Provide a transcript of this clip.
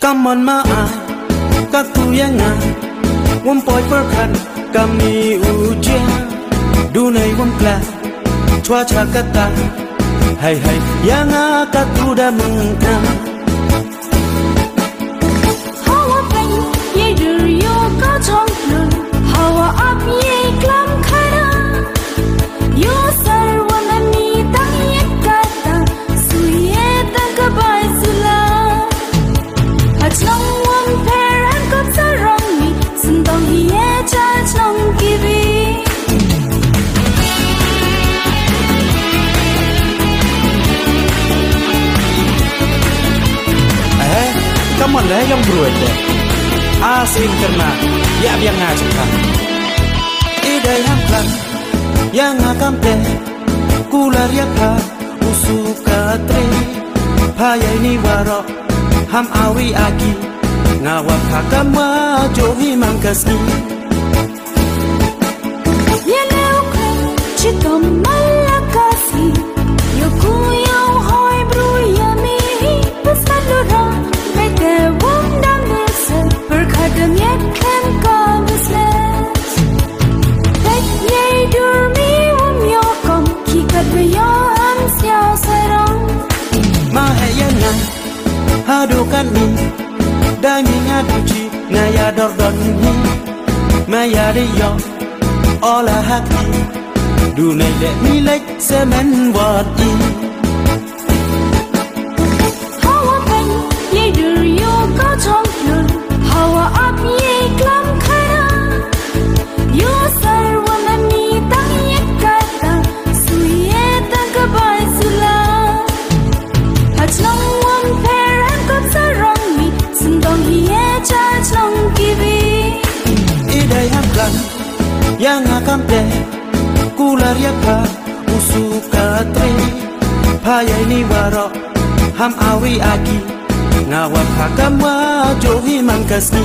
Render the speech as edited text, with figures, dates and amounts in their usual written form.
Kaman maai katu yang wam poi perkan kami ujian dunai wam kla cuaca kata hai hai yang katu dah mengka hawa pen ye dur yo ka chong lun hawa ap ye klam khara yo sar wam ni tang ye kata suye tang ka bai sula achong wam per an ko sarong ni sundong ye cha chong kibi Kaman lah yang beruat asing karena ya biang ngajak ide yang plan yang akan teh kular ya ka usuka tre paya ini warok ham awi aki ngawak hakama johi mangkasni ye leu khen chitom malakasi yo kuyo hoi bru yami pasalura mete wom dam nese berkadam yet ken ka business tek ye dur mi wom yo kom ki kat yo am xiao sarong ma hayana hadukan ni dami ngaduci ngaya dordon ni maya de yo ola hati dunai de milek semen wat i hawa pen ye dur yo ka chong lun hawa ap ye klam khara yo sar wam ni tang ye kata suye tang ka bai sula achong wam per an ko sarong ni sundong ye cha chong kibi ide yang plan yang akan teh kular ya ka usuka tre paya ini warok ham awi aki ngawak hakama johi mangkasni